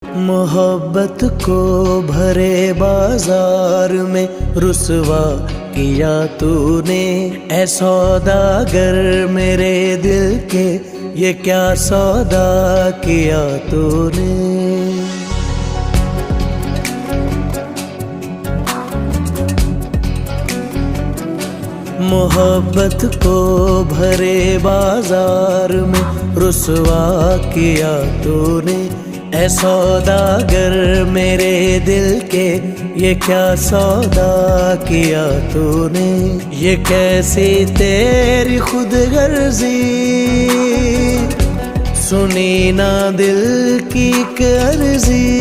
मोहब्बत को भरे बाजार में रुसवा किया तूने, ऐ सौदागर मेरे दिल के ये क्या सौदा किया तूने। मोहब्बत को भरे बाजार में रुसवा किया तूने, ऐ सौदागर मेरे दिल के ये क्या सौदा किया तूने। ये कैसी तेरी खुदगर्जी, सुनी ना दिल की अर्जी।